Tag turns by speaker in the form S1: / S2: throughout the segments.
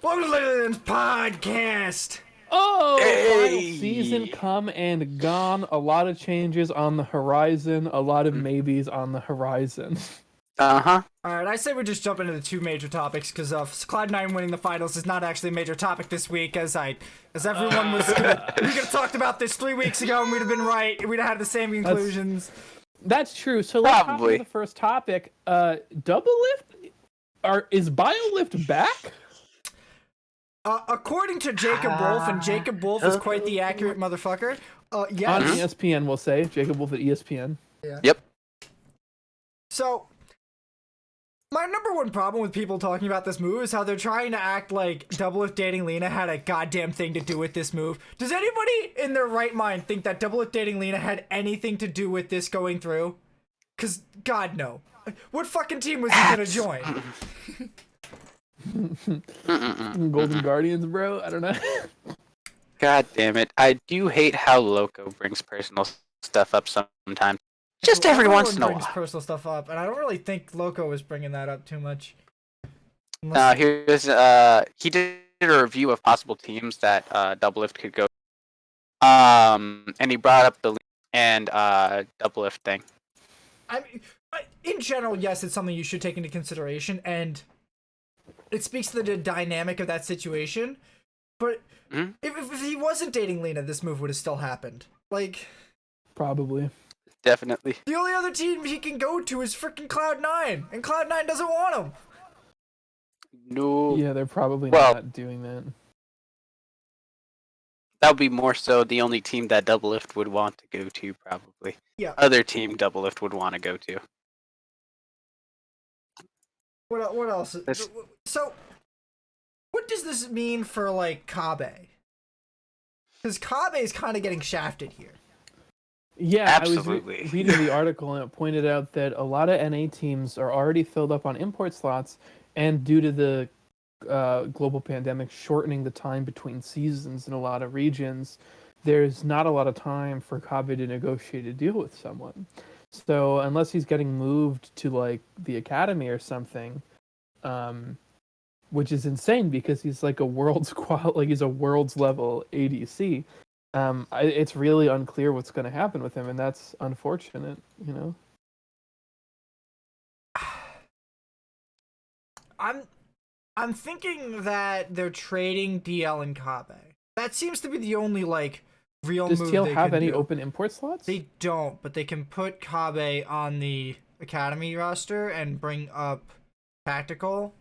S1: Welcome to Legends Podcast.
S2: Oh, final
S3: Hey!
S2: season come and gone. A lot of changes on the horizon. A lot of maybes on the horizon.
S3: Uh-huh.
S1: All right, I say we just jump into the two major topics because Cloud9 winning the finals is not actually a major topic this week, as everyone was we could have talked about this 3 weeks ago and we'd have been right. We'd have had the same conclusions.
S2: That's true. So let's hop
S3: Probably.
S2: into the first topic. Double lift? Is BioLift back?
S1: According to Jacob Wolf, and Jacob Wolf is quite the accurate motherfucker.
S2: On
S1: Yes.
S2: ESPN, we'll say. Jacob Wolf at ESPN.
S3: Yep.
S1: So, my number one problem with people talking about this move is how they're trying to act like Doublelift dating Lena had a goddamn thing to do with this move. Does anybody in their right mind think that Doublelift dating Lena had anything to do with this going through? Cause, God, no. What fucking team was he gonna join?
S2: Golden Guardians, bro. I don't know.
S3: God damn it. I do hate how Loco brings personal stuff up sometimes. Just every
S1: Everyone
S3: once in a
S1: brings
S3: while.
S1: personal stuff up, and I don't really think Loco is bringing that up too much.
S3: He did a review of possible teams that Doublelift could go. And he brought up the and Doublelift thing.
S1: I mean, in general, yes, it's something you should take into consideration, and it speaks to the dynamic of that situation. But if he wasn't dating Lena, this move would have still happened. Like,
S2: Probably.
S3: Definitely.
S1: the only other team he can go to is freaking Cloud9, and Cloud9 doesn't want him.
S3: No.
S2: Yeah, they're probably
S3: Well-
S2: not doing that.
S3: That would be more so the only team that Doublelift would want to go to, probably.
S1: Yeah.
S3: Other team Doublelift would want to go to.
S1: What else?
S3: This-
S1: So, what does this mean for, like, Kabe? Because Kabe is kind of getting shafted here.
S2: Yeah,
S3: Absolutely.
S2: I was reading the article and it pointed out that a lot of NA teams are already filled up on import slots, and due to the global pandemic shortening the time between seasons in a lot of regions, there's not a lot of time for Kabe to negotiate a deal with someone. So unless he's getting moved to like the academy or something, which is insane because he's like he's a world's level ADC. It's really unclear what's going to happen with him, and that's unfortunate, you know.
S1: I'm thinking that they're trading DL and Kabe. That seems to be the only like real
S2: Does
S1: move
S2: TL
S1: they
S2: have
S1: could
S2: any
S1: do.
S2: open import slots?
S1: They don't, but they can put Kabe on the academy roster and bring up Tactical.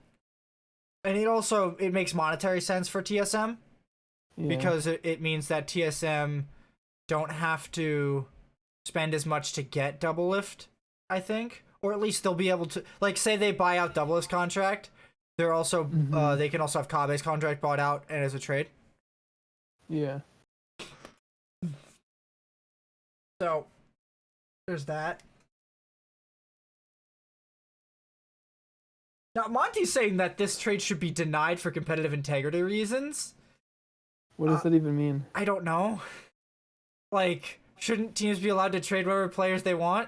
S1: And it makes monetary sense for TSM
S2: Yeah.
S1: because it means that TSM don't have to spend as much to get Doublelift, I think. Or at least they'll be able to, like, say they buy out Doublelift's contract, they're also they can also have Kabe's contract bought out and as a trade.
S2: Yeah.
S1: So there's that. Now Monty's saying that this trade should be denied for competitive integrity reasons.
S2: What does that even mean?
S1: I don't know. Like, shouldn't teams be allowed to trade whatever players they want?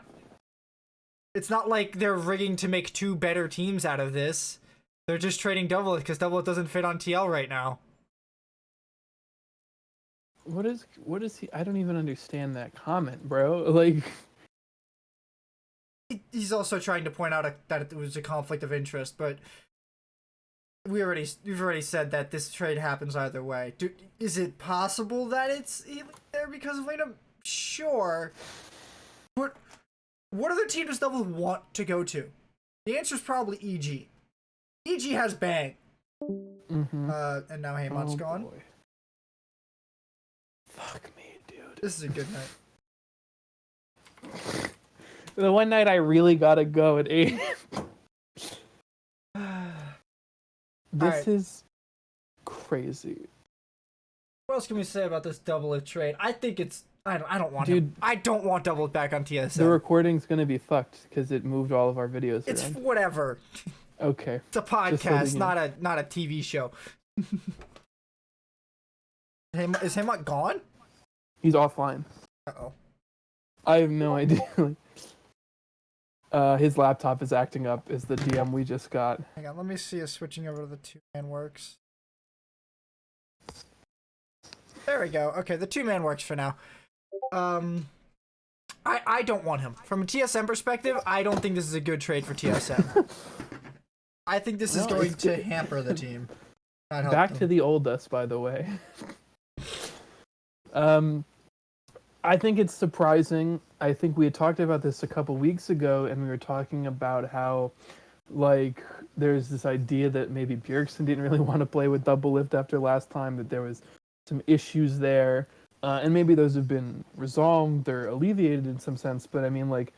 S1: It's not like they're rigging to make two better teams out of this. They're just trading Doublelift because Doublelift doesn't fit on TL right now.
S2: What is he? I don't even understand that comment, bro. Like,
S1: He's also trying to point out that it was a conflict of interest, but we've already said that this trade happens either way. Is it possible that it's there because of Lena? Sure. But what other team does Double want to go to? The answer is probably EG. EG has Bang. And now Haymon's gone.
S2: Boy. Fuck me, dude.
S1: This is a good night.
S2: The one night I really gotta go at 8. This
S1: Alright.
S2: is crazy.
S1: What else can we say about this Doublelift trade? I think it's I don't want
S2: Dude.
S1: him. I don't want Doublelift back on TSM.
S2: The recording's gonna be fucked because it moved all of our videos
S1: It's
S2: around.
S1: whatever.
S2: Okay.
S1: It's a
S2: Just letting
S1: podcast,
S2: you
S1: not a TV show. Is Haymont gone?
S2: He's offline.
S1: Uh-oh.
S2: I have no idea. His laptop is acting up is the DM we just got.
S1: Hang on, let me see if switching over to the two-man works. There we go. Okay, the 2-man works for now. I don't want him. From a TSM perspective, I don't think this is a good trade for TSM. I think this is
S2: No,
S1: going
S2: it's
S1: to
S2: good.
S1: hamper the team. Not help
S2: Back
S1: them.
S2: to the old us, by the way. I think it's surprising. I think we had talked about this a couple weeks ago, and we were talking about how, like, there's this idea that maybe Bjergsen didn't really want to play with double lift after last time, that there was some issues there, and maybe those have been resolved or alleviated in some sense. But I mean, like,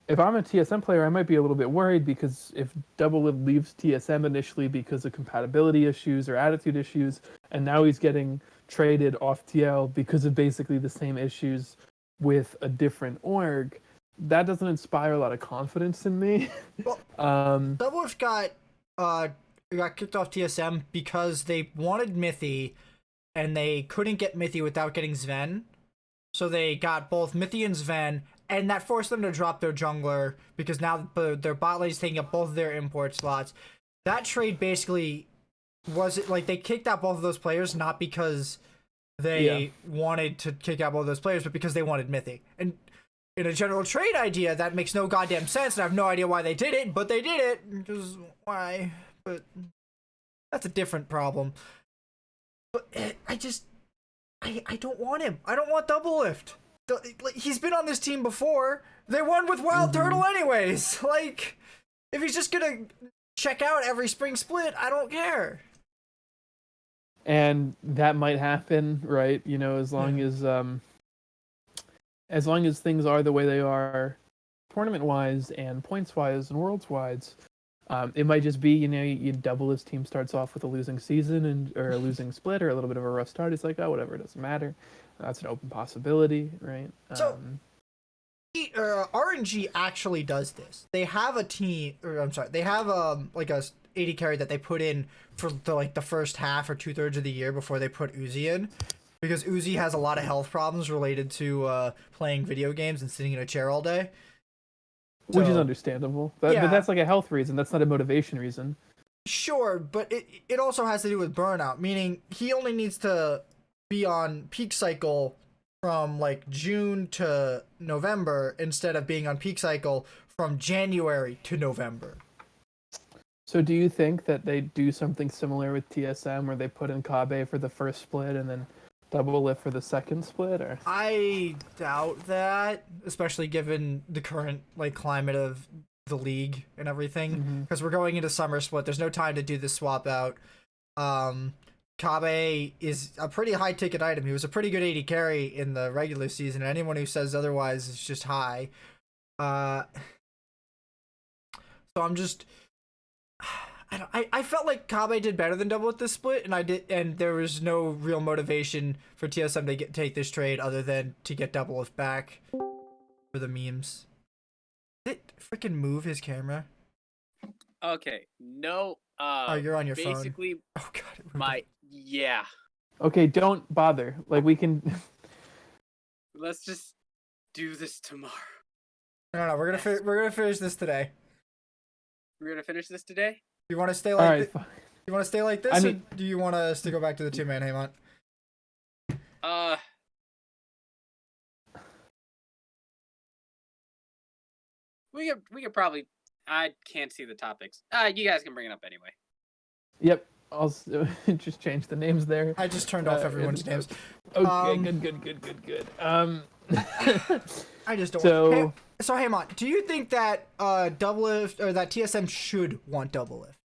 S2: if I'm a TSM player, I might be a little bit worried because if double lift leaves TSM initially because of compatibility issues or attitude issues, and now he's getting traded off TL because of basically the same issues with a different org, that doesn't inspire a lot of confidence in me.
S1: Well, Double Lift got kicked off TSM because they wanted Mithy, and they couldn't get Mithy without getting Sven. So they got both Mithy and Sven, and that forced them to drop their jungler because now their bot lane is taking up both of their import slots. That trade basically was it like they kicked out both of those players not because they wanted to kick out both of those players, but because they wanted Mithy. And in a general trade idea, that makes no goddamn sense, and I have no idea why they did it, but they did it. Because why? But that's a different problem. But I don't want him. I don't want Double Lift. He's been on this team before. They won with Wild Turtle anyways. Like, if he's just gonna check out every spring split, I don't care.
S2: And that might happen, right? You know, as long as things are the way they are, tournament wise and points wise and worlds wise, it might just be, you know, you double his team starts off with a losing season or a losing split or a little bit of a rough start. It's like, oh, whatever, it doesn't matter. That's an open possibility, right?
S1: So RNG actually does this. They have a team, or I'm sorry, they have like a AD carry that they put in for the first half or 2/3 of the year before they put Uzi in, because Uzi has a lot of health problems related to playing video games and sitting in a chair all day.
S2: Which is
S1: So,
S2: understandable, but
S1: yeah.
S2: that's like a health reason. That's not a motivation reason.
S1: Sure, but it also has to do with burnout, meaning he only needs to be on peak cycle from like June to November instead of being on peak cycle from January to November.
S2: So do you think that they do something similar with TSM where they put in Kabe for the first split and then double lift for the second split, or?
S1: I doubt that, especially given the current like climate of the league and everything, because we're going into summer split. There's no time to do the swap out. Kabe is a pretty high ticket item. He was a pretty good AD carry in the regular season, and anyone who says otherwise is just high. So I'm just, I felt like Kabe did better than double at this split, and there was no real motivation for TSM to take this trade other than to get double lift back for the memes. Did it freaking move his camera?
S4: Okay, no.
S1: Oh, you're on your phone.
S4: Basically,
S1: Oh god.
S4: yeah.
S2: Okay, don't bother. Like, we can.
S4: Let's just do this tomorrow.
S1: No, we're gonna finish this today.
S4: We're gonna finish this today.
S1: You want to stay
S2: All
S1: like
S2: right.
S1: you want to stay like this,
S2: I mean-
S1: or do you want us to go back to the 2-man? Hey, man.
S4: We could probably. I can't see the topics. You guys can bring it up anyway.
S2: Yep. I'll just change the names there.
S1: I just turned off everyone's names.
S2: Okay, good.
S1: I just don't.
S2: So,
S1: Hey, Mon, do you think that double lift or that TSM should want double lift?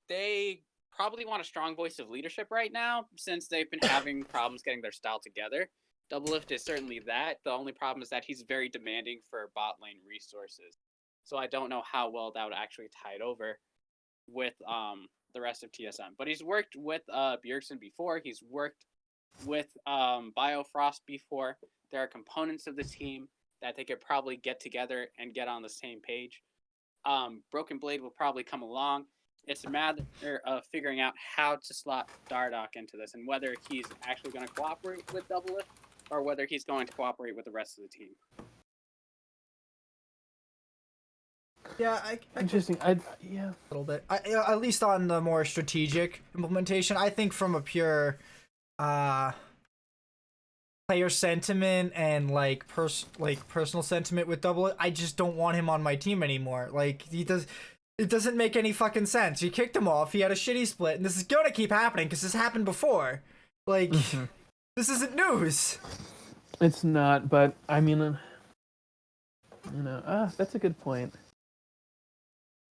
S4: They probably want a strong voice of leadership right now, since they've been having problems getting their style together. Double lift is certainly that. The only problem is that he's very demanding for bot lane resources. So I don't know how well that would actually tide over with the rest of TSM. But he's worked with Bjergsen before. He's worked with Biofrost before. There are components of the team that they could probably get together and get on the same page. Broken Blade will probably come along. It's a matter of figuring out how to slot Dardoch into this and whether he's actually going to cooperate with Double Lift or whether he's going to cooperate with the rest of the team.
S1: Yeah, I
S2: Interesting. Yeah.
S1: a little bit. At least on the more strategic implementation. I think from a pure player sentiment and like personal sentiment with Double, I just don't want him on my team anymore. Like it doesn't make any fucking sense. You kicked him off. He had a shitty split, and this is gonna keep happening because this happened before. Like this isn't news.
S2: It's not, but I mean, that's a good point.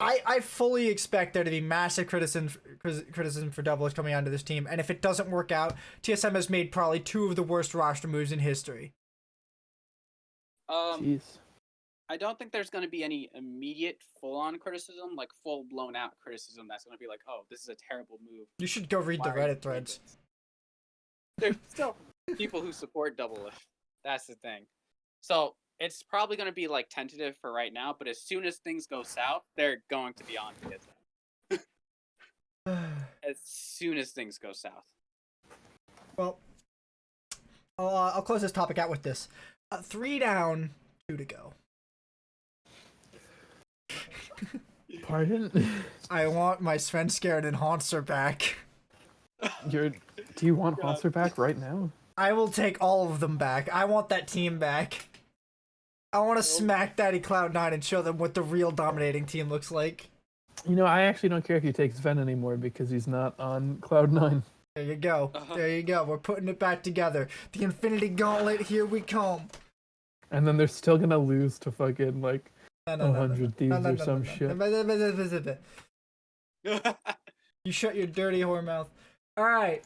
S1: I fully expect there to be massive criticism for Double coming onto this team, and if it doesn't work out, TSM has made probably 2 of the worst roster moves in history.
S2: Jeez.
S4: I don't think there's going to be any immediate full-on criticism, like full blown out criticism that's going to be like, oh, this is a terrible move.
S1: You should go read the
S4: Why are you
S1: Reddit
S4: doing
S1: threads.
S4: this? There's still people who support Doublelift. That's the thing. So it's probably going to be like tentative for right now, but as soon as things go south, they're going to be on it. As soon as things go south.
S1: Well, I'll close this topic out with this. 3 down, 2 to go.
S2: Pardon?
S1: I want my Svenskeren and Haunter back.
S2: Do you want Haunter back right now?
S1: I will take all of them back. I want that team back. I want to smack Daddy Cloud9 and show them what the real dominating team looks like.
S2: You know, I actually don't care if you take Sven anymore because he's not on Cloud9.
S1: There you go. There you go. We're putting it back together. The Infinity Gauntlet, here we come.
S2: And then they're still gonna lose to fucking like 100 Thieves or some shit.
S1: You shut your dirty whore mouth. All right,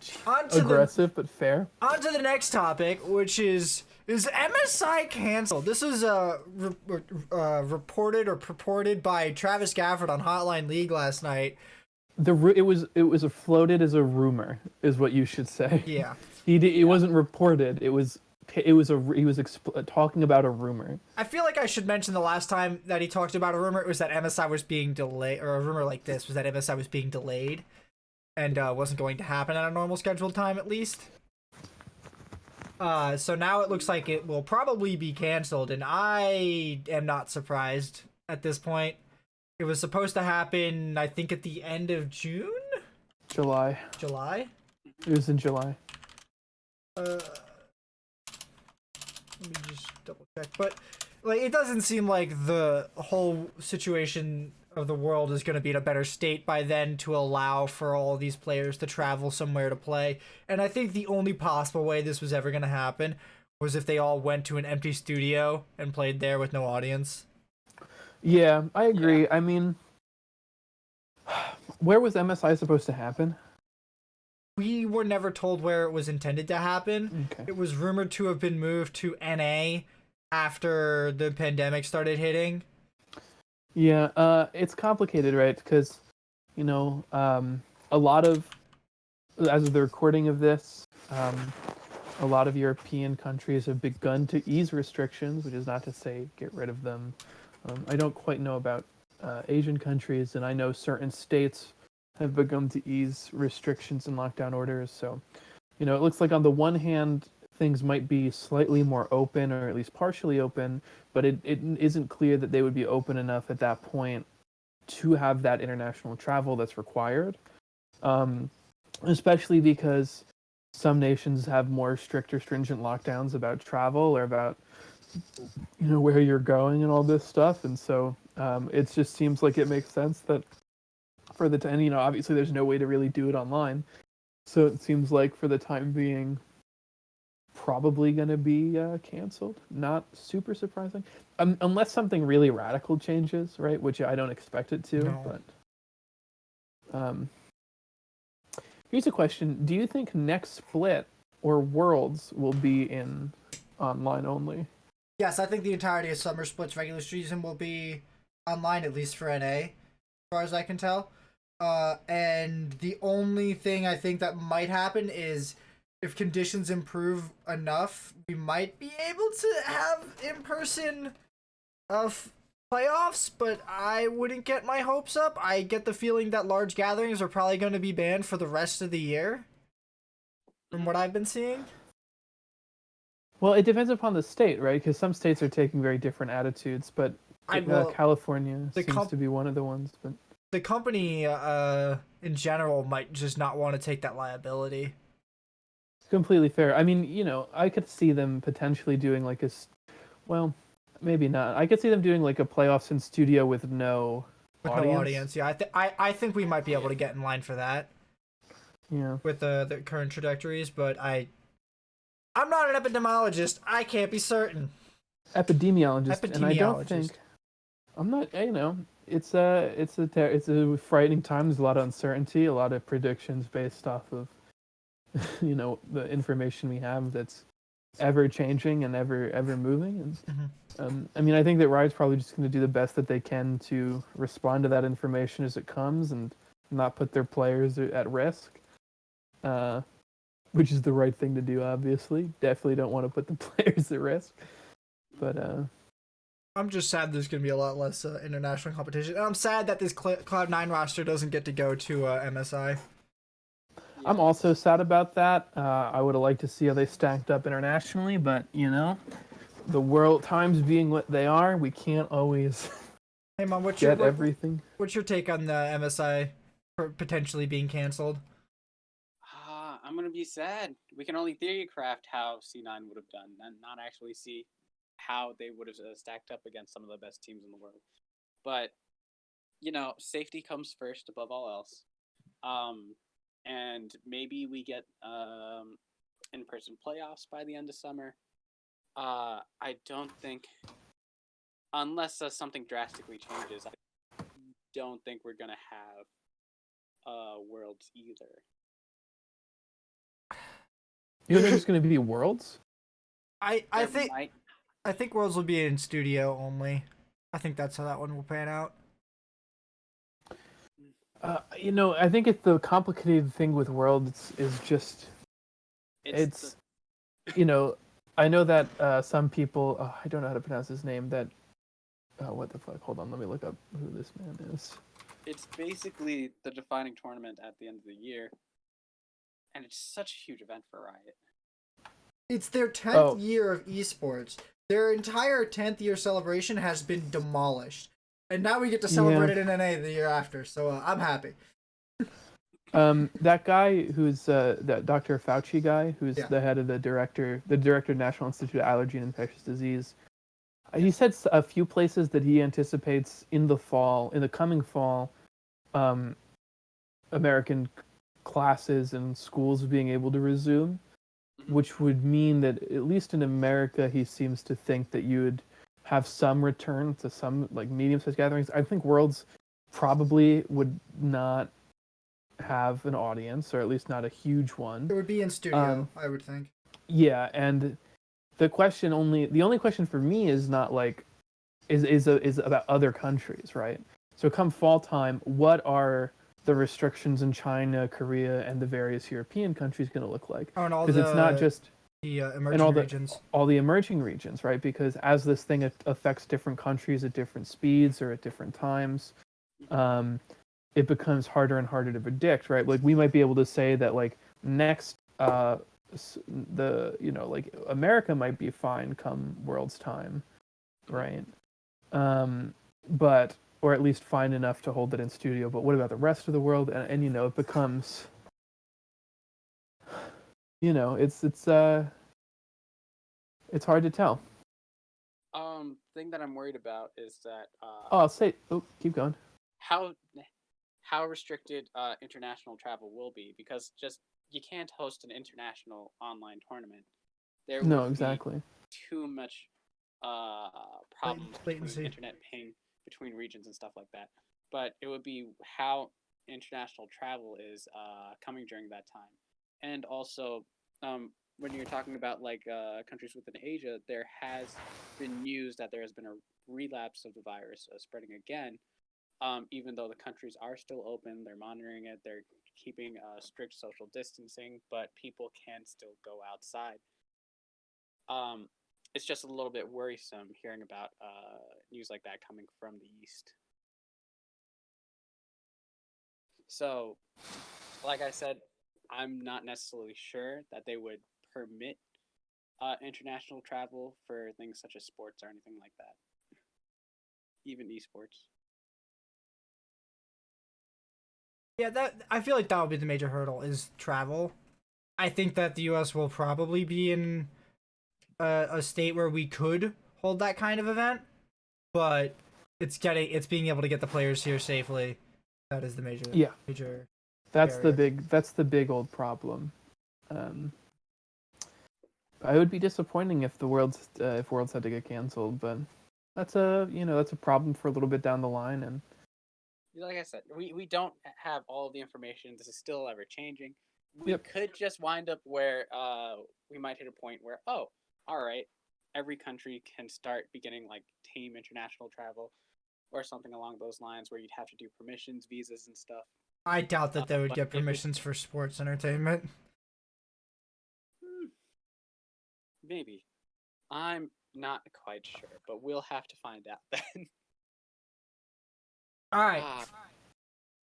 S2: Aggressive but fair.
S1: On to the next topic, which is MSI canceled? This was reported or purported by Travis Gafford on Hotline League last night.
S2: It was floated as a rumor, is what you should say.
S1: Yeah.
S2: It wasn't reported. He was talking about a rumor.
S1: I feel like I should mention the last time that he talked about a rumor, it was that MSI was being delayed, or a rumor like this was that MSI was being delayed and wasn't going to happen at a normal scheduled time at least. So now it looks like it will probably be canceled, and I am not surprised at this point. It was supposed to happen, I think, at the end of June?
S2: July. It was in July.
S1: Let me just double check. But like, it doesn't seem like the whole situation of the world is going to be in a better state by then to allow for all these players to travel somewhere to play. And I think the only possible way this was ever going to happen was if they all went to an empty studio and played there with no audience.
S2: Yeah, I agree. Yeah. I mean, where was MSI supposed to happen?
S1: We were never told where it was intended to happen.
S2: Okay.
S1: It was rumored to have been moved to NA after the pandemic started hitting.
S2: Yeah, it's complicated, right? Because, you know, a lot of, as of the recording of this, a lot of European countries have begun to ease restrictions, which is not to say get rid of them. I don't quite know about Asian countries, and I know certain states have begun to ease restrictions and lockdown orders. So, you know, it looks like on the one hand, things might be slightly more open, or at least partially open, but it isn't clear that they would be open enough at that point to have that international travel that's required. Especially because some nations have more strict or stringent lockdowns about travel or about, you know, where you're going and all this stuff. And so it just seems like it makes sense that for the time, you know, obviously there's no way to really do it online. So it seems like for the time being, probably going to be canceled. Not super surprising. Unless something really radical changes, right? Which I don't expect it to. No. But here's a question. Do you think next split or Worlds will be in online only?
S1: Yes, I think the entirety of Summer Split's regular season will be online, at least for NA, as far as I can tell. And the only thing I think that might happen is if conditions improve enough, we might be able to have in-person playoffs, but I wouldn't get my hopes up. I get the feeling that large gatherings are probably going to be banned for the rest of the year, from what I've been seeing.
S2: Well, it depends upon the state, right? Because some states are taking very different attitudes, but California
S1: the
S2: seems to be one of the ones, but
S1: the company in general might just not want to take that liability.
S2: it's completely fair. I mean, I could see them potentially doing like well, maybe not. I could see them doing like a playoffs in studio with no
S1: With
S2: audience.
S1: no audience, yeah, I think we might be able to get in line for that.
S2: Yeah.
S1: With the current trajectories, but I'm not an epidemiologist. I can't be certain.
S2: Epidemiologist, and I don't think I'm not. It's a frightening time. There's a lot of uncertainty, a lot of predictions based off of the information we have that's ever changing and ever moving. And I mean, I think that Riot's probably just going to do the best that they can to respond to that information as it comes and not put their players at risk. Which is the right thing to do, obviously. Definitely don't want to put the players at risk. But
S1: I'm just sad there's going to be a lot less international competition. And I'm sad that this Cloud9 roster doesn't get to go to MSI.
S2: I'm also sad about that. I would have liked to see how they stacked up internationally, but the world times being what they are, we can't always
S1: hey, Mom,
S2: everything.
S1: What's your take on the MSI potentially being canceled?
S4: I'm gonna be sad. We can only theorycraft how C9 would have done, and not actually see how they would have stacked up against some of the best teams in the world. But safety comes first above all else. And maybe we get in-person playoffs by the end of summer. I don't think, unless something drastically changes, I don't think we're gonna have Worlds either.
S2: You think it's going to be Worlds?
S1: I think Worlds will be in studio only. I think that's how that one will pan out.
S2: I think it's the complicated thing with Worlds is just it's I know that some people I don't know how to pronounce his name. That what the fuck? Hold on, let me look up who this man is.
S4: It's basically the defining tournament at the end of the year, and it's such a huge event for Riot.
S1: It's their 10th year of esports. Their entire 10th year celebration has been demolished. And now we get to celebrate it in NA the year after, so I'm happy.
S2: That guy who's that Dr. Fauci guy, who's the head of the director of National Institute of Allergy and Infectious Disease, he said a few places that he anticipates in the coming fall, American classes and schools being able to resume, which would mean that at least in America, he seems to think that you would have some return to some like medium-sized gatherings. I think Worlds probably would not have an audience, or at least not a huge one.
S1: It would be in studio, I would think.
S2: Yeah, and the only question for me is not like is about other countries, right? So come fall time, what are the restrictions in China, Korea, and the various European countries going to look like?
S1: Because
S2: it's not just
S1: the emerging regions.
S2: All the emerging regions, right? Because as this thing affects different countries at different speeds or at different times, it becomes harder and harder to predict, right? Like we might be able to say that like next, America might be fine come World's time, right? But or at least fine enough to hold it in studio. But what about the rest of the world? And it becomes, it's hard to tell.
S4: Thing that I'm worried about is that
S2: keep going.
S4: How restricted international travel will be, because just you can't host an international online tournament. There will
S2: exactly.
S4: be too much problems between internet ping between regions and stuff like that. But it would be how international travel is coming during that time. And also, when you're talking about like countries within Asia, there has been news that there has been a relapse of the virus spreading again. Even though the countries are still open, they're monitoring it, they're keeping strict social distancing, but people can still go outside. It's just a little bit worrisome hearing about news like that coming from the East. So, like I said, I'm not necessarily sure that they would permit international travel for things such as sports or anything like that. even esports.
S1: Yeah, that I feel like that would be the major hurdle is travel. I think that the U.S. will probably be in a state where we could hold that kind of event, but it's being able to get the players here safely. That is the
S2: Yeah,
S1: major
S2: that's
S1: barrier.
S2: that's the big old problem. It would be disappointing if the Worlds had to get canceled, but that's a problem for a little bit down the line. And
S4: Like I said, we don't have all of the information. This is still ever changing. We
S2: Yep.
S4: could just wind up where we might hit a point where, oh, all right, every country can start beginning like team international travel or something along those lines where you'd have to do permissions, visas, and stuff.
S1: I doubt that they would
S4: But
S1: get
S4: it would-
S1: permissions for sports entertainment.
S4: Maybe. I'm not quite sure, but we'll have to find out then.
S1: All right.
S4: Ah,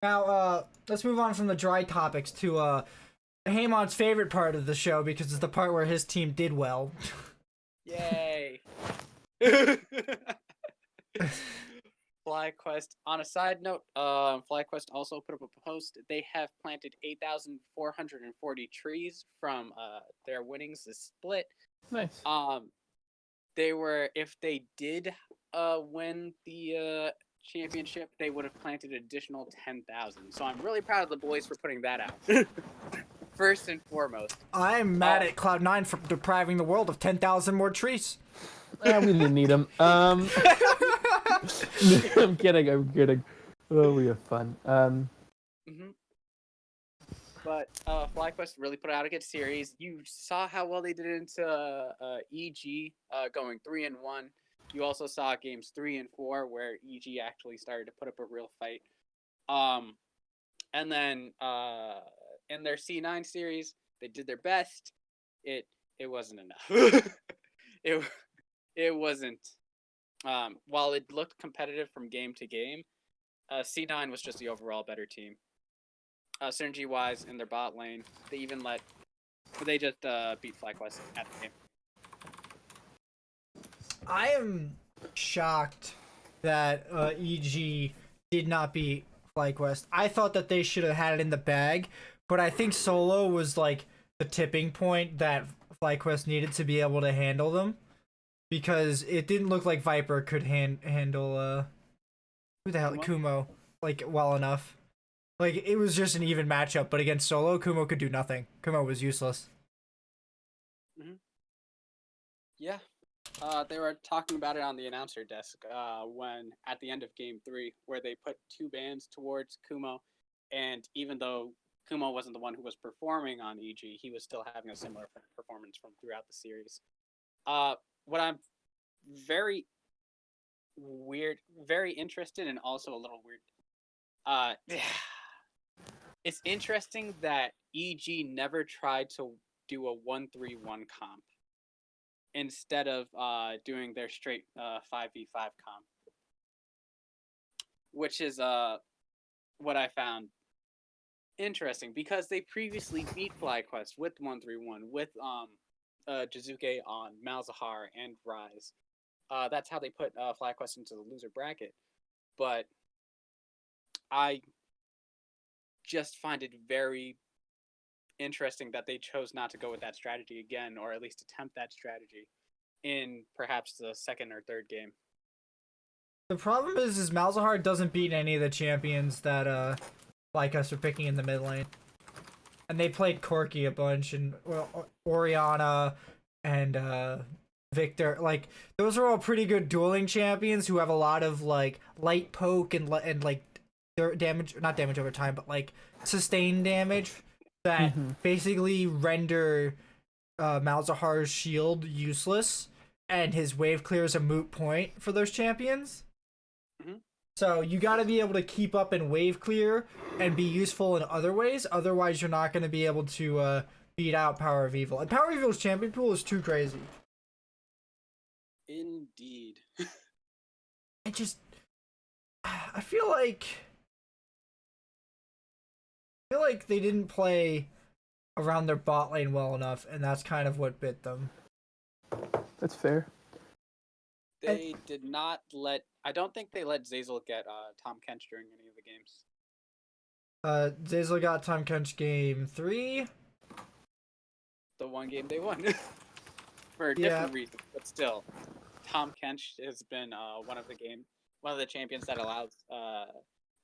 S1: Now, let's move on from the dry topics to Haymon's favorite part of the show because it's the part where his team did well.
S4: yay! FlyQuest. On a side note, FlyQuest also put up a post. They have planted 8,440 trees from their winnings this split.
S2: nice.
S4: They were, if they did win the championship, they would have planted an additional 10,000. So I'm really proud of the boys for putting that out. First and foremost.
S1: I'm mad at Cloud9 for depriving the world of 10,000 more trees.
S2: We didn't need them. I'm kidding. Oh, we have fun.
S4: But FlyQuest really put out a good series. You saw how well they did into EG, going 3-1. You also saw games 3 and 4 where EG actually started to put up a real fight. And then in their C9 series, they did their best. It wasn't enough. it wasn't. While it looked competitive from game to game, C9 was just the overall better team. Synergy wise in their bot lane, they just beat FlyQuest at the game.
S1: I am shocked that EG did not beat FlyQuest. I thought that they should have had it in the bag, but I think solo was like the tipping point that FlyQuest needed to be able to handle them, because it didn't look like Viper could handle who the hell Kumo like well enough. Like, it was just an even matchup, but against solo, Kumo could do nothing. Kumo was useless.
S4: Yeah. They were talking about it on the announcer desk when at the end of game 3, where they put 2 bans towards Kumo, and even though Kumo wasn't the one who was performing on EG, he was still having a similar performance from throughout the series. What I'm very interested and also a little weird. It's interesting that EG never tried to do a 1-3-1 comp instead of doing their straight 5v5 comp, which is what I found interesting, because they previously beat FlyQuest with 1-3-1 with Jizuke on Malzahar and Rise. That's how they put FlyQuest into the loser bracket. But I just find it very interesting that they chose not to go with that strategy again, or at least attempt that strategy in perhaps the second or third game.
S1: The problem is Malzahar doesn't beat any of the champions that like us are picking in the mid lane. And they played Corki a bunch, and Oriana and Victor. Like, those are all pretty good dueling champions who have a lot of like light poke and like damage, not damage over time, but like sustained damage that basically render Malzahar's shield useless, and his wave clear is a moot point for those champions. So you got to be able to keep up in wave clear and be useful in other ways. Otherwise, you're not going to be able to beat out Power of Evil. And Power of Evil's champion pool is too crazy.
S4: Indeed.
S1: I feel like they didn't play around their bot lane well enough, and that's kind of what bit them.
S2: That's fair.
S4: They did not let. I don't think they let Zazel get Tom Kench during any of the games.
S1: Zazel got Tom Kench game 3.
S4: The one game they won for
S1: Yeah.
S4: different reasons, but still, Tom Kench has been one of the champions that allows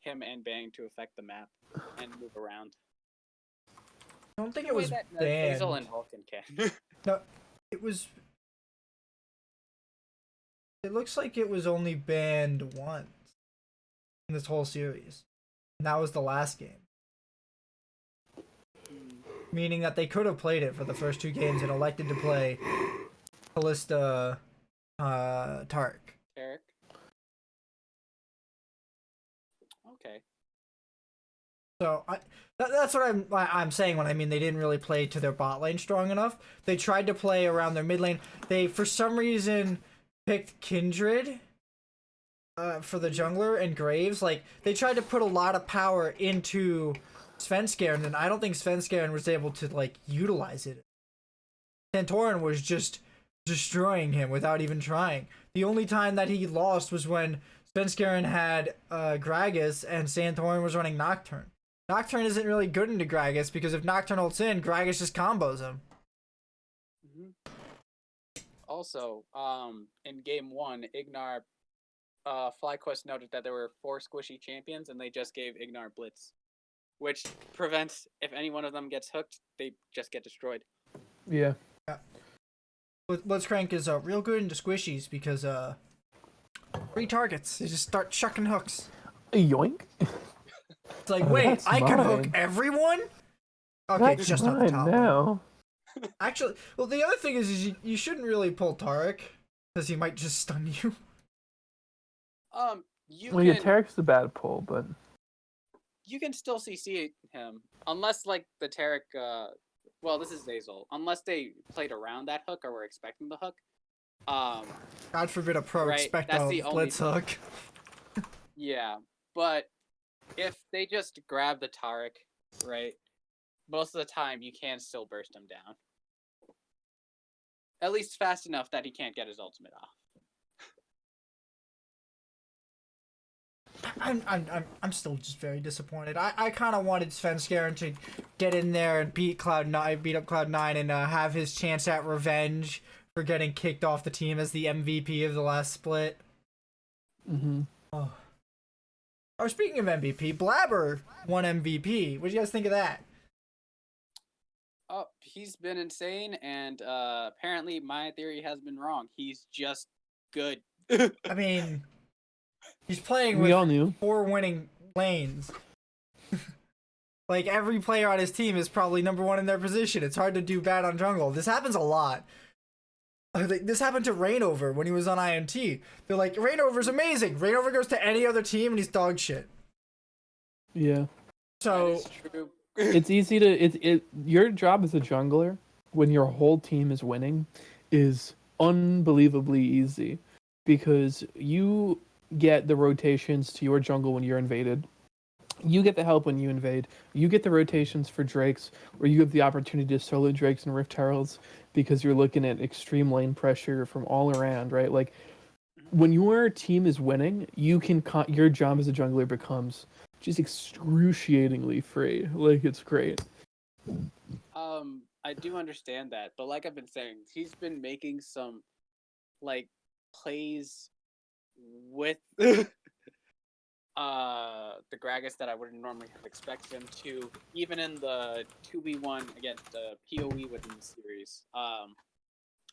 S4: him and Bang to affect the map and move around.
S1: I don't think
S4: The
S1: it
S4: way
S1: was
S4: that
S1: banned.
S4: Zazel and Vulcan can.
S1: No, it was. It looks like it was only banned once in this whole series, and that was the last game. Meaning that they could have played it for the first 2 games and elected to play Kalista, Tark.
S4: Eric. Okay.
S1: So that's what I'm saying when I mean they didn't really play to their bot lane strong enough. They tried to play around their mid lane. They for some reason picked Kindred for the jungler and Graves. Like they tried to put a lot of power into Svenskeren, and I don't think Svenskeren was able to like utilize it. Santorin was just destroying him without even trying. The only time that he lost was when Svenskeren had Gragas and Santorin was running Nocturne. Nocturne isn't really good into Gragas because if Nocturne ults in, Gragas just combos him.
S4: Also, in game 1, Ignar, FlyQuest noted that there were 4 squishy champions, and they just gave Ignar Blitz, which prevents if any one of them gets hooked, they just get destroyed.
S2: Yeah.
S1: Blitzcrank is real good into squishies because 3 targets. They just start chucking hooks.
S2: Yoink.
S1: It's like, wait,
S2: That's
S1: I can hook
S2: mine.
S1: everyone? Okay,
S2: That's
S1: just not the
S2: mine
S1: top one.
S2: now.
S1: Actually, well, the other thing is you shouldn't really pull Tarek because he might just stun you.
S2: Well, yeah, Tarek's the bad pull, but
S4: you can still CC him unless like the Tarek. Well, this is Zazel. Unless they played around that hook or were expecting the hook.
S1: God forbid a pro
S4: Right,
S1: expect
S4: that's
S1: a
S4: the only
S1: blitz
S4: thing.
S1: hook.
S4: Yeah, but if they just grab the Tarek, right, most of the time you can still burst him down. At least fast enough that he can't get his ultimate off.
S1: I'm still just very disappointed. I kind of wanted Svenskeren to get in there and beat up Cloud9 and have his chance at revenge for getting kicked off the team as the MVP of the last split. Oh. Oh, speaking of MVP, Blabber won MVP. What do you guys think of that?
S4: Oh, he's been insane, and apparently my theory has been wrong. He's just good.
S1: I mean, he's playing
S2: we all
S1: with
S2: knew.
S1: 4 winning lanes. Like, every player on his team is probably #1 in their position. It's hard to do bad on jungle. This happens a lot. This happened to Rainover when he was on IMT. They're like, Rainover's amazing. Rainover goes to any other team and he's dog shit.
S2: Yeah.
S1: So,
S4: That is true.
S2: It's easy to your job as a jungler when your whole team is winning is unbelievably easy because you get the rotations to your jungle when you're invaded. You get the help when you invade. You get the rotations for Drakes where you have the opportunity to solo Drakes and Rift Heralds because you're looking at extreme lane pressure from all around, right? Like when your team is winning, you can your job as a jungler becomes just excruciatingly free. Like it's great.
S4: I do understand that, but like I've been saying, he's been making some like plays with the Gragas that I wouldn't normally have expected him to, even in the 2v1 against the PoE within the series,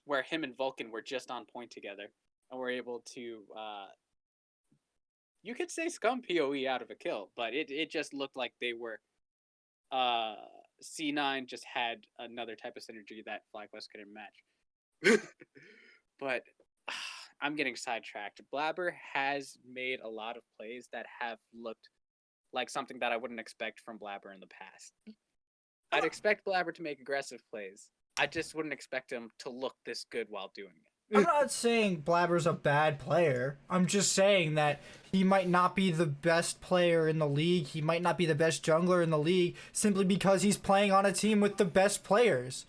S4: where him and Vulcan were just on point together and were able to you could say scum PoE out of a kill, but it just looked like they were C9 just had another type of synergy that FlyQuest couldn't match. But I'm getting sidetracked. Blabber has made a lot of plays that have looked like something that I wouldn't expect from Blabber in the past. I'd expect Blabber to make aggressive plays. I just wouldn't expect him to look this good while doing it.
S1: I'm not saying Blabber's a bad player. I'm just saying that he might not be the best player in the league. He might not be the best jungler in the league simply because he's playing on a team with the best players.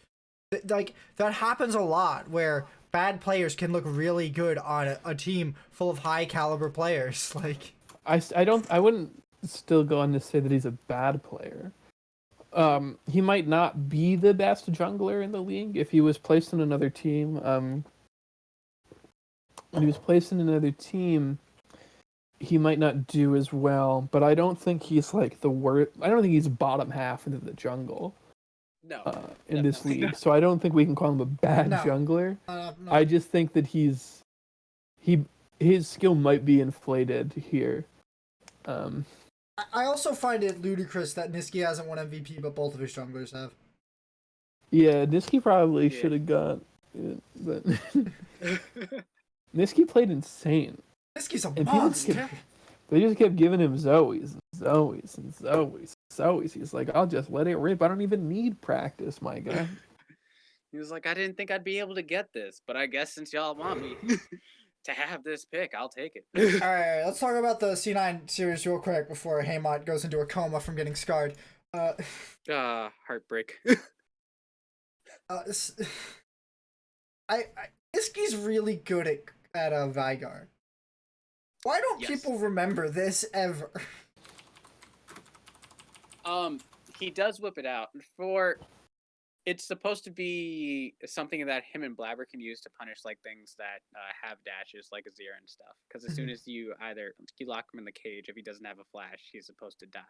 S1: Like, that happens a lot where bad players can look really good on a team full of high caliber players. Like,
S2: I wouldn't still go on to say that he's a bad player. He might not be the best jungler in the league if he was placed in another team. When he was placed in another team, he might not do as well. But I don't think he's like the worst. I don't think he's bottom half into the jungle
S4: No.
S2: in this
S4: definitely
S2: league.
S4: not.
S2: So I don't think we can call him a bad
S1: No.
S2: jungler.
S1: no.
S2: I just think that his skill might be inflated here.
S1: I also find it ludicrous that Nizzy hasn't won MVP, but both of his junglers have.
S2: Yeah, Nizzy probably
S4: Yeah.
S2: should have got it, but Nizzy played insane.
S1: Nizzy's a
S2: And people
S1: monster.
S2: They just kept giving him Zoes. He's like, I'll just let it rip. I don't even need practice, my guy.
S4: He was like, I didn't think I'd be able to get this, but I guess since y'all want me to have this pick, I'll take it.
S1: All right, let's talk about the C9 series real quick before Haymont goes into a coma from getting scarred.
S4: Heartbreak.
S1: S- Nizzy's really good at Vygar. Why don't
S4: Yes.
S1: people remember this ever?
S4: He does whip it out. It's supposed to be something that him and Blabber can use to punish like things that have dashes, like Azir and stuff. Because as soon as you lock him in the cage, if he doesn't have a flash, he's supposed to die.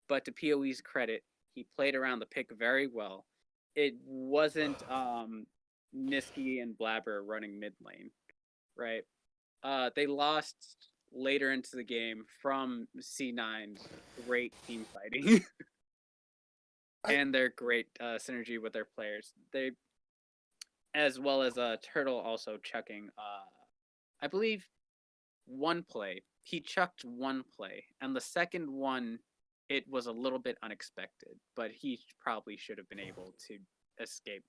S4: But to PoE's credit, he played around the pick very well. It wasn't Nizzy and Blabber running mid lane, right? They lost later into the game from C9's great team fighting. And their great synergy with their players. They, as well as Turtle also chucking, I believe, one play. He chucked one play, and the second one, it was a little bit unexpected, but he probably should have been able to escape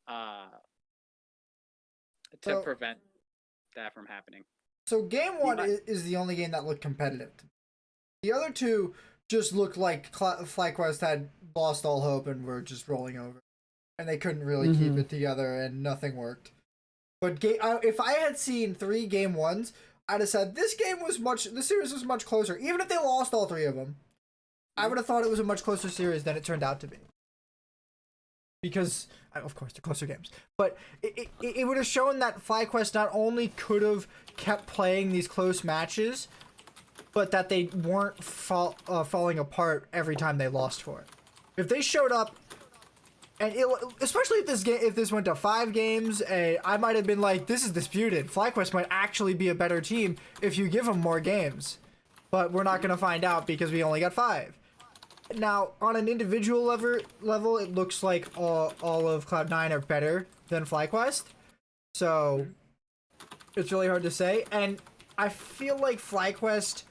S4: to
S1: So-
S4: prevent that from happening.
S1: So game one
S4: might-
S1: is the only game that looked competitive. The other two just looked like FlyQuest had lost all hope and were just rolling over, and they couldn't really keep it together, and nothing worked. But if I had seen 3 game ones, I'd have said this series was much closer. Even if they lost all 3 of them, I would have thought it was a much closer series than it turned out to be. Because, of course, they're closer games. But it would have shown that FlyQuest not only could have kept playing these close matches, but that they weren't falling apart every time they lost for it. If they showed up, and especially if this went to 5 games, I might have been like, this is disputed. FlyQuest might actually be a better team if you give them more games. But we're not going to find out because we only got 5. Now, on an individual level, it looks like all of Cloud9 are better than FlyQuest. So, it's really hard to say. And I feel like FlyQuest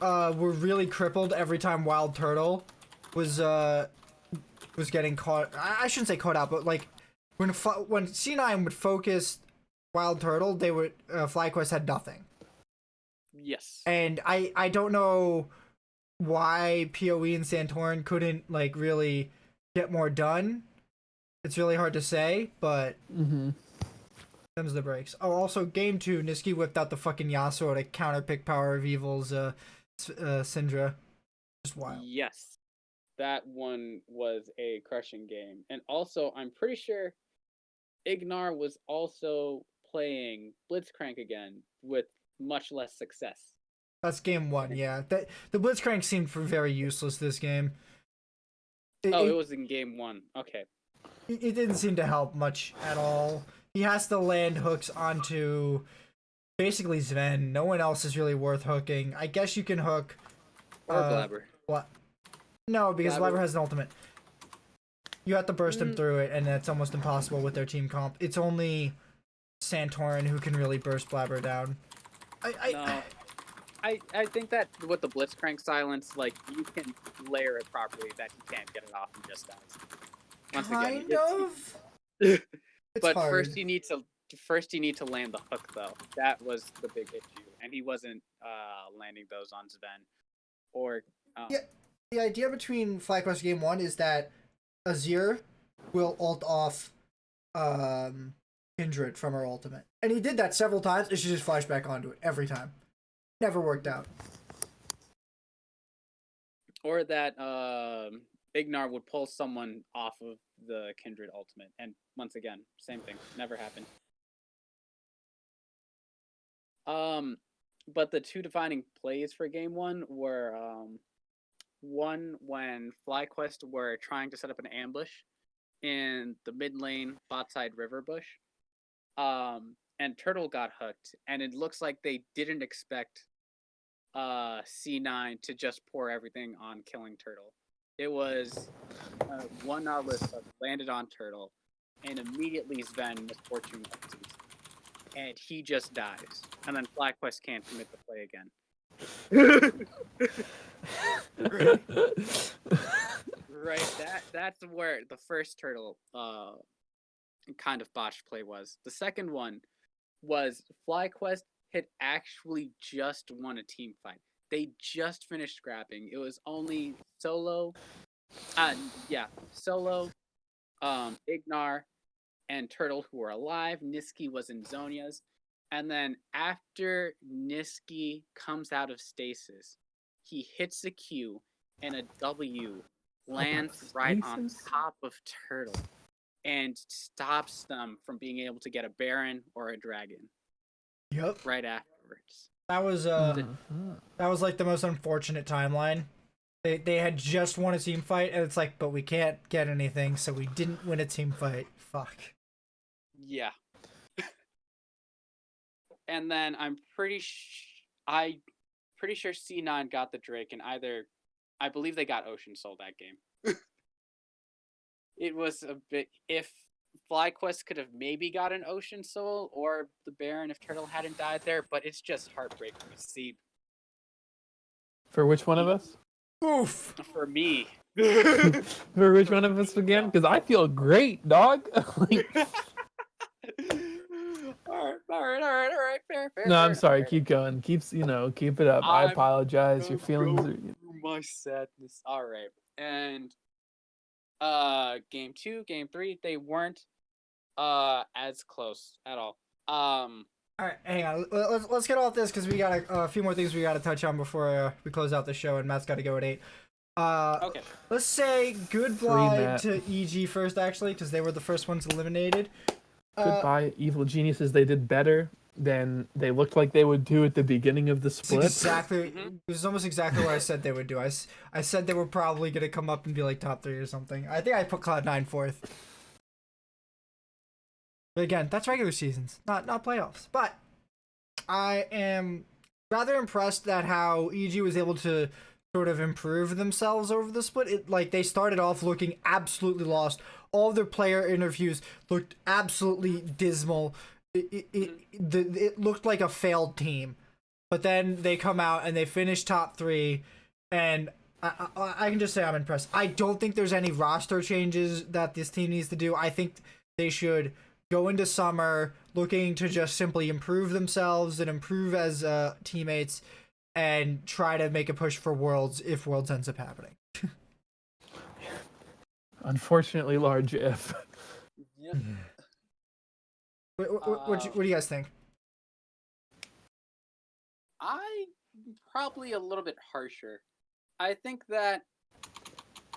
S1: were really crippled every time Wild Turtle was getting caught. I shouldn't say caught out, but like when C9 would focus Wild Turtle, they would FlyQuest had nothing.
S4: Yes.
S1: And I don't know why PoE and Santorin couldn't like really get more done. It's really hard to say, but them's the breaks. Oh, also game 2, Nizzy whipped out the fucking Yasuo to counter pick power of Evil's Syndra. Just wild.
S4: Yes. That one was a crushing game. And also, I'm pretty sure Ignar was also playing Blitzcrank again with much less success.
S1: That's game 1, yeah. The Blitzcrank seemed very useless this game.
S4: It was in game 1. Okay.
S1: It didn't seem to help much at all. He has to land hooks onto basically Sven. No one else is really worth hooking. I guess you can hook...
S4: Or Blabber.
S1: What? No, because
S4: Blabber.
S1: Blabber has an ultimate. You have to burst him through it, and that's almost impossible with their team comp. It's only Santorin who can really burst Blabber down.
S4: No. I think that with the Blitzcrank silence, like, you can layer it properly that he can't get it off and just dies. Once again,
S1: Kind of.
S4: it's
S1: It's
S4: but
S1: hard.
S4: first you need to land the hook though. That was the big issue, and he wasn't landing those on Sven. Or
S1: Yeah. The idea between FlyQuest game 1 is that Azir will ult off Kindred from her ultimate. And he did that several times, and she just flashed back onto it every time. Never worked out.
S4: Or that Ignar would pull someone off of the Kindred ultimate. And once again, same thing. Never happened. But the two defining plays for game one were one when FlyQuest were trying to set up an ambush in the mid lane bot side river bush. And Turtle got hooked, and it looks like they didn't expect C9 to just pour everything on killing Turtle. It was one Nautilus landed on Turtle, and immediately Sven misfortune ulties, and he just dies. And then FlyQuest can't commit the play again. Right, that's where the first Turtle kind of botched play was. The second one was FlyQuest had actually just won a team fight. They just finished scrapping. It was only Solo, Ignar, and Turtle who were alive. Niski was in Zonia's. And then after Niski comes out of stasis, he hits a Q and a W lands right on top of Turtle and stops them from being able to get a Baron or a Dragon.
S1: Yep.
S4: Right afterwards.
S1: That was like the most unfortunate timeline. They had just won a team fight, and it's like, but we can't get anything, so we didn't win a team fight. Fuck.
S4: Yeah. And then I'm pretty sure C9 got the Drake, and I believe they got Ocean Soul that game. It was a bit, if FlyQuest could have maybe got an Ocean Soul or the Baron if Turtle hadn't died there, but it's just heartbreaking to see.
S2: For which one of us?
S1: Oof.
S4: For me.
S2: For which one of us again? Because I feel great, dog. Like,
S4: all right. Fair.
S2: no, I'm sorry.
S4: Fair.
S2: Keep going. Keep it up. I apologize. Your feelings are.
S4: My sadness. All right. And game 2, game 3, they weren't as close at all.
S1: All right, hang on. Let's get off this because we got a few more things we got to touch on before we close out the show, and Matt's got to go at 8.
S4: Okay.
S1: Let's say goodbye to EG first, actually, because they were the first ones eliminated.
S2: Goodbye, evil geniuses. They did better than they looked like they would do at the beginning of the split.
S1: Exactly. It was almost exactly what I said they would do. I said they were probably gonna come up and be like top 3 or something. I think I put Cloud9 4th. But again, that's regular seasons, not playoffs. But I am rather impressed at how EG was able to sort of improve themselves over the split. Like they started off looking absolutely lost. All of their player interviews looked absolutely dismal. It looked like a failed team. But then they come out and they finish top 3, and I can just say I'm impressed. I don't think there's any roster changes that this team needs to do. I think they should go into summer looking to just simply improve themselves and improve as teammates and try to make a push for Worlds if Worlds ends up happening.
S2: Unfortunately, large if.
S4: Yep.
S1: What do you guys think?
S4: I probably a little bit harsher. I think that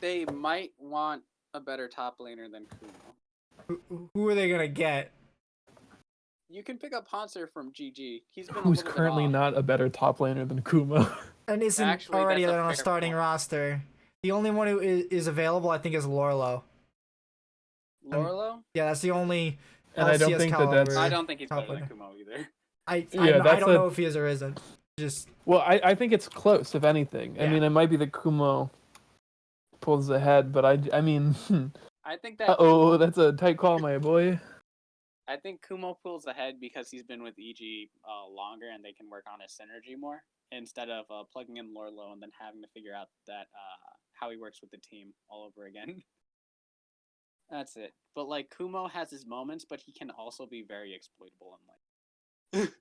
S4: they might want a better top laner than Kumo.
S1: Who are they gonna get?
S4: You can pick up Hanser from GG. He's been
S2: Who's currently not a better top laner than Kumo.
S1: And isn't
S4: Actually,
S1: already
S4: that's a
S1: on a
S4: fair
S1: starting
S4: point.
S1: roster. The only one who is available, I think, is Lorlo.
S4: Lorlo?
S1: Yeah, that's the only.
S2: And I don't
S1: LCS
S2: think
S1: caliber
S2: that's.
S4: I don't think he's
S1: top
S4: better than
S1: laner.
S4: Kumo either.
S1: I
S2: that's
S1: don't know if he is or isn't. Just
S2: Well, I think it's close, if anything. I
S1: Yeah.
S2: mean, it might be that Kumo pulls ahead, but I mean,
S4: I think that
S2: that's a tight call, my boy.
S4: I think Kumo pulls ahead because he's been with EG longer and they can work on his synergy more instead of plugging in Lorlo and then having to figure out that how he works with the team all over again. That's it. But like Kumo has his moments, but he can also be very exploitable in like.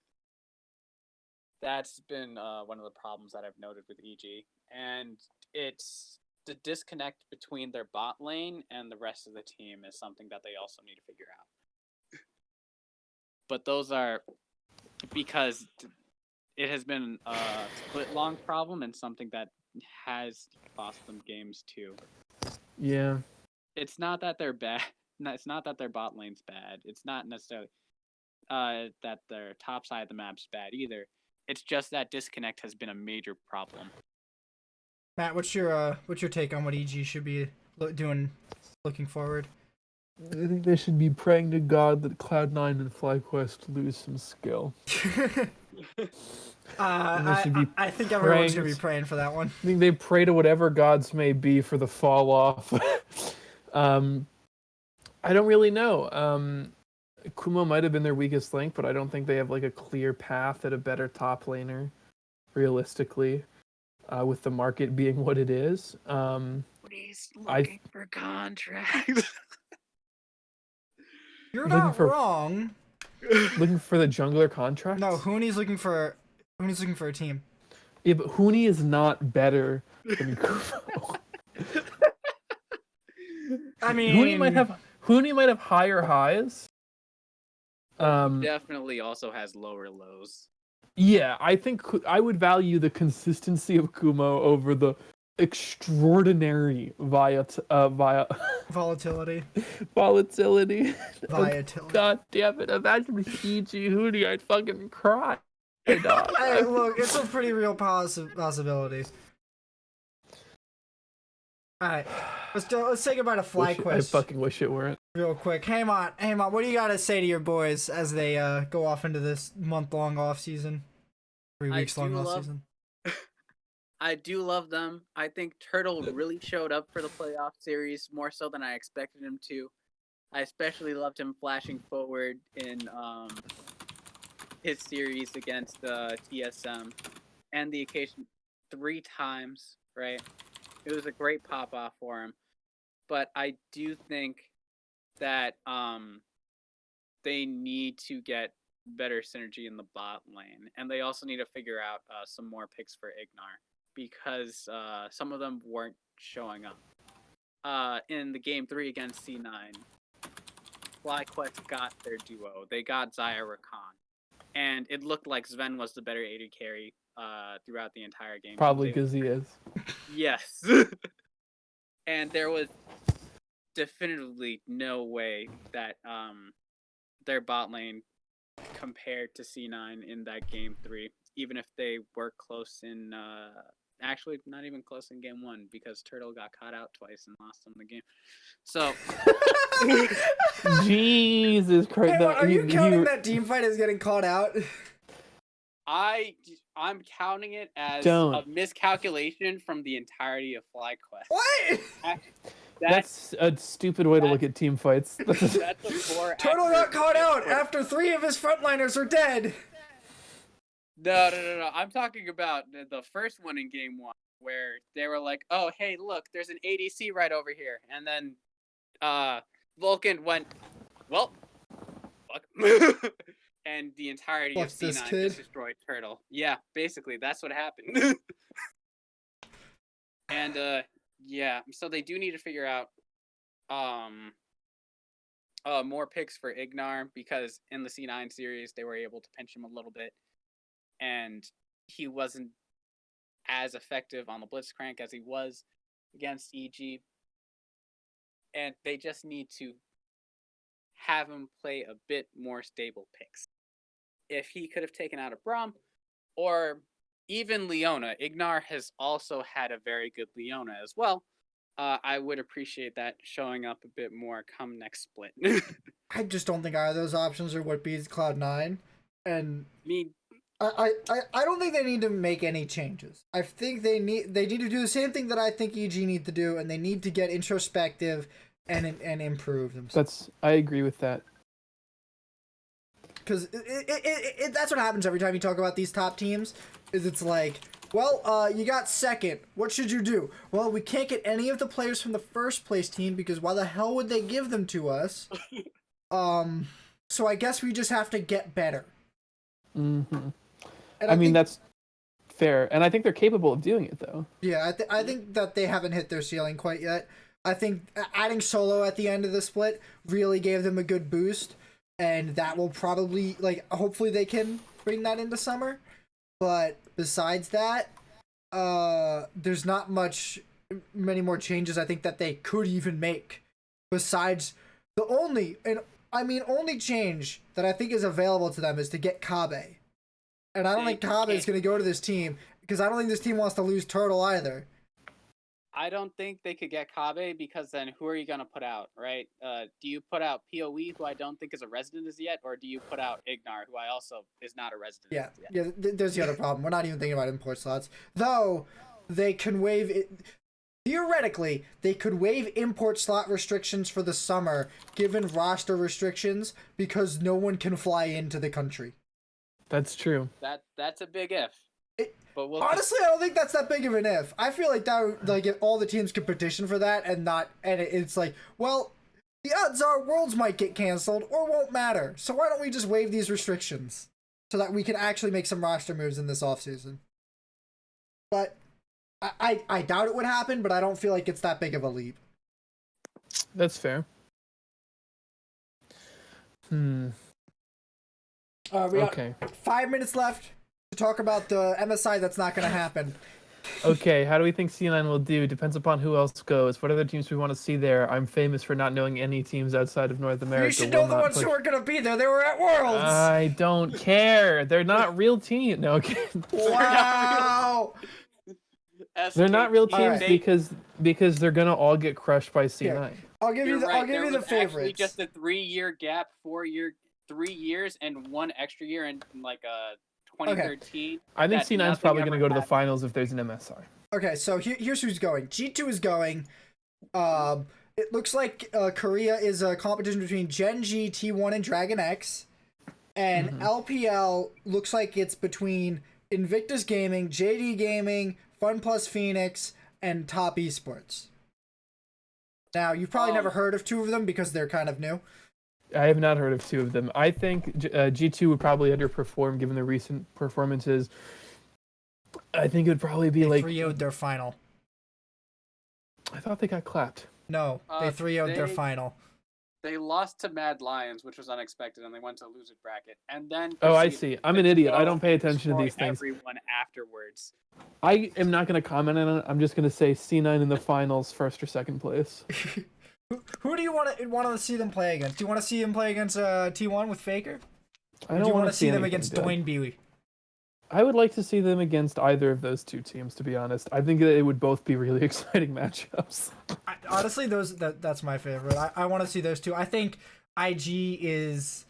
S4: That's been one of the problems that I've noted with EG, and it's the disconnect between their bot lane and the rest of the team is something that they also need to figure out. but those are because it has been a split-long problem and something that has cost them games too.
S2: Yeah.
S4: It's not that they're bad. No, it's not that their bot lane's bad. It's not necessarily that their top side of the map's bad either. It's just that disconnect has been a major problem.
S1: Matt, what's your take on what EG should be doing looking forward?
S2: I think they should be praying to God that Cloud9 and FlyQuest lose some skill.
S1: I think everyone's gonna be praying for that one.
S2: I think they pray to whatever gods may be for the fall off. I don't really know. Kumo might have been their weakest link, but I don't think they have like a clear path at a better top laner, realistically, with the market being what it is.
S4: He's looking for contracts.
S1: You're not wrong.
S2: Looking for the jungler contract?
S1: No, Hooney's looking for a team.
S2: Yeah, but Hooney is not better than Kumo.
S1: I mean,
S2: Hooney might have higher highs.
S4: Definitely also has lower lows.
S2: Yeah, I think I would value the consistency of Kumo over the extraordinary volatility.
S1: Volatility.
S2: God damn it! Imagine EG Hooney, I'd fucking cry. Dog.
S1: Hey, look, it's a pretty real possibility. All right, let's say goodbye to FlyQuest.
S2: I fucking wish it weren't.
S1: Real quick, hey Mont, what do you gotta say to your boys as they go off into this month-long off season, 3 weeks long off season?
S4: I do love them. I think Turtle really showed up for the playoff series more so than I expected him to. I especially loved him flashing forward in his series against TSM and the occasion 3 times, right? It was a great pop-off for him. But I do think that they need to get better synergy in the bot lane. And they also need to figure out some more picks for Ignar, because some of them weren't showing up. In the game 3 against C9, FlyQuest got their duo. They got Xayah Rakan. And it looked like Sven was the better AD carry throughout the entire game.
S2: Probably because he is.
S4: Yes. And there was definitively no way that their bot lane compared to C9 in that game 3, even if they were close in actually not even close in game 1, because Turtle got caught out twice and lost them the game. So
S2: Jesus Christ.
S1: Hey, are you counting that team fight as getting caught out?
S4: I'm counting it as a miscalculation from the entirety of FlyQuest.
S1: What?
S2: That's a stupid way to look at team fights.
S4: That's a more
S1: Turtle got caught out after 3 of his frontliners are dead.
S4: No. I'm talking about the first one in game 1, where they were like, "Oh, hey, look, there's an ADC right over here," and then Vulcan went, "Well, fuck," and the entirety of C9 just destroyed Turtle. Yeah, basically, that's what happened. And yeah, so they do need to figure out more picks for Ignar, because in the C9 series they were able to pinch him a little bit, and he wasn't as effective on the Blitzcrank as he was against EG. And they just need to have him play a bit more stable picks. If he could have taken out a Braum, or even Leona. Ignar has also had a very good Leona as well. I would appreciate that showing up a bit more come next split.
S1: I just don't think either of those options are what beats Cloud9. And I don't think they need to make any changes. I think they need to do the same thing that I think EG need to do, and they need to get introspective and improve themselves.
S2: I agree with that.
S1: Because that's what happens every time you talk about these top teams. Is it's like, well, you got second. What should you do? Well, we can't get any of the players from the first place team, because why the hell would they give them to us? So I guess we just have to get better.
S2: Mm-hmm. I mean, that's fair, and I think they're capable of doing it, though.
S1: Yeah, I think that they haven't hit their ceiling quite yet. I think adding Solo at the end of the split really gave them a good boost. and that will probably hopefully they can bring that into summer. But besides that, there's not many more changes I think that they could even make. Besides the only change that I think is available to them is to get Kabe. And I don't think Kabe is going to go to this team because I don't think this team wants to lose Turtle either.
S4: I don't think they could get Kabe because then who are you going to put out, right? Do you put out PoE, who I don't think is a resident as yet, or do you put out Ignar, who I also is not a resident as yet?
S1: Yeah, there's the other problem. We're not even thinking about import slots. Though, they can waive it. Theoretically, they could waive import slot restrictions for the summer, given roster restrictions, because no one can fly into the country.
S2: That's true.
S4: That's a big if. But
S1: honestly, I don't think that's that big of an if. I feel like that would, if all the teams could petition for that it's like, well, the odds are Worlds might get canceled or won't matter. So why don't we just waive these restrictions so that we can actually make some roster moves in this offseason? But I doubt it would happen, but I don't feel like it's that big of a leap.
S2: That's fair.
S1: We got 5 minutes left to talk about the MSI that's not going to happen.
S2: Okay, how do we think C9 will do? Depends upon who else goes. What other teams we want to see there? I'm famous for not knowing any teams outside of North America.
S1: You should know the ones who are going to be there. They were at Worlds.
S2: I don't care. They're not real teams. No, okay.
S1: Wow.
S2: They're not real teams because they're gonna all get crushed by C9.
S1: Yeah. I'll give you the favorites.
S4: Just a 3-year gap, 3 years, and 1 extra year in 2013.
S2: Okay. I think C9's probably gonna go to the finals if there's an MSI.
S1: Okay, so here's who's going. G2 is going. It looks like Korea is a competition between Gen G, T1, and Dragon X, and LPL looks like it's between Invictus Gaming, JD Gaming, Fun Plus Phoenix, and Top Esports. Now, you've probably never heard of 2 of them because they're kind of new.
S2: I have not heard of 2 of them. I think G2 would probably underperform given the recent performances. I think it would probably be
S1: they 3-0'd their final.
S2: I thought they got clapped.
S1: No, they 3-0'd their final.
S4: They lost to Mad Lions, which was unexpected, and they went to loser bracket. And then
S2: I see. I'm an idiot. I don't pay attention to these things.
S4: Everyone afterwards.
S2: I am not going to comment on it. I'm just going to say C9 in the finals, 1st or 2nd place.
S1: Who do you want to see them play against? Do you want to see them play against T1 with Faker?
S2: I don't
S1: want to see them
S2: against
S1: Dwayne Bewey?
S2: I would like to see them against either of those 2 teams, to be honest. I think that it would both be really exciting matchups.
S1: Honestly, that's my favorite. I want to see those 2. I think IG is...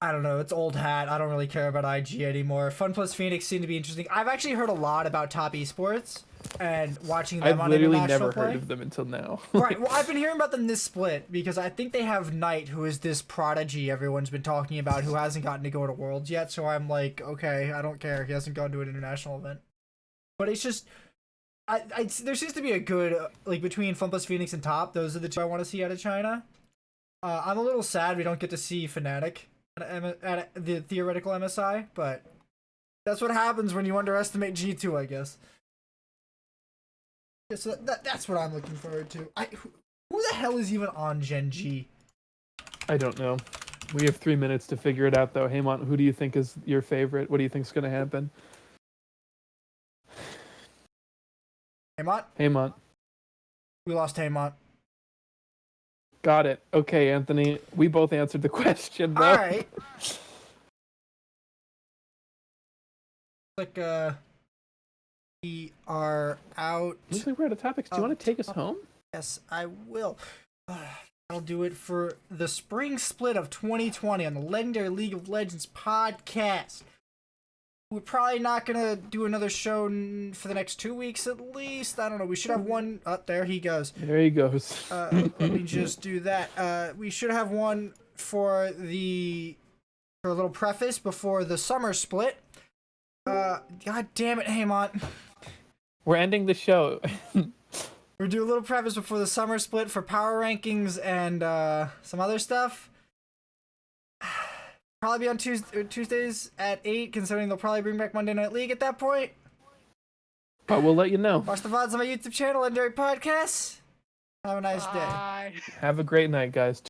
S1: I don't know, it's old hat. I don't really care about IG anymore. Fun Plus Phoenix seem to be interesting. I've actually heard a lot about Top Esports and watching them on international play.
S2: I've literally never heard of them until now.
S1: Right, well, I've been hearing about them this split because I think they have Knight, who is this prodigy everyone's been talking about, who hasn't gotten to go to Worlds yet, so I'm like, okay, I don't care. He hasn't gone to an international event. But it's just... there seems to be a good... between Fun Plus Phoenix and Top, those are the 2 I want to see out of China. I'm a little sad we don't get to see Fnatic at the theoretical MSI, but that's what happens when you underestimate G2, I guess. Yeah, so that's what I'm looking forward to. Who the hell is even on Gen G?
S2: I don't know. We have 3 minutes to figure it out, though. Haymont, who do you think is your favorite? What do you think is going to happen? Haymont.
S1: We lost Haymont.
S2: Got it. Okay, Anthony. We both answered the question, though.
S1: All right. We are out.
S2: Looks like we're out of topics. Do you want to take us home?
S1: Yes, I will. I'll do it for the spring split of 2020 on the Legendary League of Legends podcast. We're probably not going to do another show for the next 2 weeks at least. I don't know. We should have one. Oh, there he goes.
S2: There he goes.
S1: Let me just do that. We should have one for a little preface before the summer split. God damn it, Haymont.
S2: We're ending the show.
S1: We'll do a little preface before the summer split for power rankings and some other stuff. Probably be on Tuesdays at 8, considering they'll probably bring back Monday Night League at that point.
S2: But we'll let you know.
S1: Watch the VODs on my YouTube channel, Legendary Podcasts. Have a nice day.
S2: Have a great night, guys.